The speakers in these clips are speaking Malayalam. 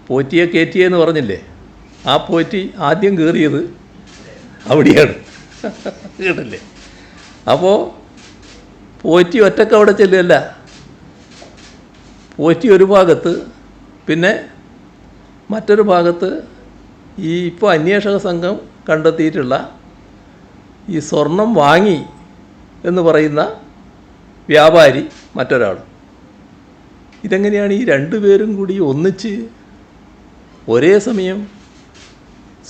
പോറ്റിയെ കയറ്റിയെന്ന് പറഞ്ഞില്ലേ, ആ പോറ്റി ആദ്യം കയറിയത് അവിടെയാണ്. കേട്ടില്ലേ? അപ്പോൾ പോറ്റി ഒറ്റക്ക് അവിടെ ചെല്ലുകയല്ല, പോറ്റി ഒരു ഭാഗത്ത്, പിന്നെ മറ്റൊരു ഭാഗത്ത് ഈ ഇപ്പോൾ അന്വേഷക സംഘം കണ്ടെത്തിയിട്ടുള്ള ഈ സ്വർണം വാങ്ങി എന്ന് പറയുന്ന വ്യാപാരി മറ്റൊരാൾ. ഇതെങ്ങനെയാണ് ഈ രണ്ടുപേരും കൂടി ഒന്നിച്ച് ഒരേ സമയം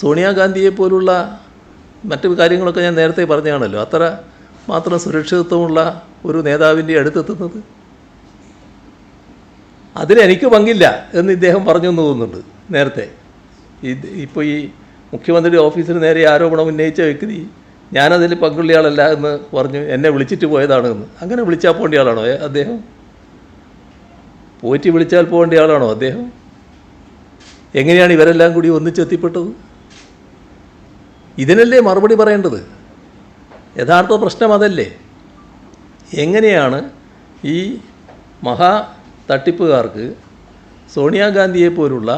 സോണിയാഗാന്ധിയെ പോലുള്ള മറ്റു കാര്യങ്ങളൊക്കെ ഞാൻ നേരത്തെ പറഞ്ഞാണല്ലോ, അത്ര മാത്രം സുരക്ഷിതത്വമുള്ള ഒരു നേതാവിൻ്റെ അടുത്തെത്തുന്നത്? അതിലെനിക്ക് പങ്കില്ല എന്ന് ഇദ്ദേഹം പറഞ്ഞു എന്ന് തോന്നുന്നുണ്ട് നേരത്തെ. ഇപ്പോൾ ഈ മുഖ്യമന്ത്രിയുടെ ഓഫീസിന് നേരെ ആരോപണം ഉന്നയിച്ച വ്യക്തി ഞാനതിൽ പങ്കുള്ളയാളല്ല എന്ന് പറഞ്ഞു എന്നെ വിളിച്ചിട്ട് പോയതാണ് എന്ന്. അങ്ങനെ വിളിച്ചാൽ പോകേണ്ട ആളാണോ അദ്ദേഹം? പോറ്റി വിളിച്ചാൽ പോകേണ്ട ആളാണോ അദ്ദേഹം? എങ്ങനെയാണ് ഇവരെല്ലാം കൂടി ഒന്നിച്ചെത്തിപ്പെട്ടത്? ഇതിനല്ലേ മറുപടി പറയേണ്ടത്? യഥാർത്ഥ പ്രശ്നം അതല്ലേ? എങ്ങനെയാണ് ഈ മഹാ തട്ടിപ്പുകാർക്ക് സോണിയാഗാന്ധിയെ പോലുള്ള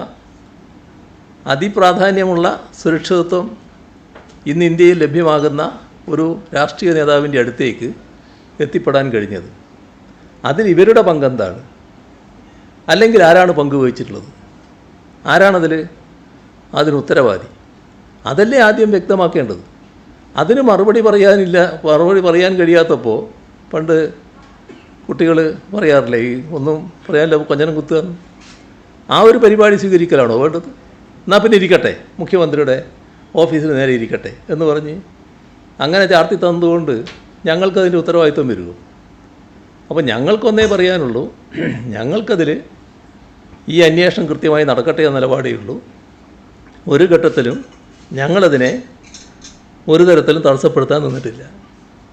അതിപ്രാധാന്യമുള്ള സുരക്ഷിതത്വം ഇന്ന് ഇന്ത്യയിൽ ലഭ്യമാകുന്ന ഒരു രാഷ്ട്രീയ നേതാവിൻ്റെ അടുത്തേക്ക് എത്തിപ്പെടാൻ കഴിഞ്ഞത്? അതിൽ ഇവരുടെ പങ്കെന്താണ്? അല്ലെങ്കിൽ ആരാണ് പങ്കുവഹിച്ചിട്ടുള്ളത്? അതിന് ഉത്തരവാദി? അതല്ലേ ആദ്യം വ്യക്തമാക്കേണ്ടത്. അതിന് മറുപടി പറയാൻ കഴിയാത്തപ്പോൾ പണ്ട് കുട്ടികൾ പറയാറില്ലേ, ഈ ഒന്നും പറയാനില്ല കൊഞ്ഞനം കുത്തുക, ആ ഒരു പരിപാടി സ്വീകരിക്കലാണോ വേണ്ടത്? എന്നാൽ പിന്നെ ഇരിക്കട്ടെ, മുഖ്യമന്ത്രിയുടെ ഓഫീസിന് നേരെ ഇരിക്കട്ടെ എന്ന് പറഞ്ഞ് അങ്ങനെ ചാർത്തി തന്നതുകൊണ്ട് ഞങ്ങൾക്കതിൻ്റെ ഉത്തരവാദിത്വം വരുമോ? അപ്പോൾ ഞങ്ങൾക്കൊന്നേ പറയാനുള്ളൂ, ഞങ്ങൾക്കതിൽ ഈ അന്വേഷണം കൃത്യമായി നടക്കട്ടെ എന്ന നിലപാടേ ഉള്ളൂ. ഒരു ഘട്ടത്തിലും ഞങ്ങളതിനെ ഒരു തരത്തിലും തടസ്സപ്പെടുത്താൻ നിന്നിട്ടില്ല.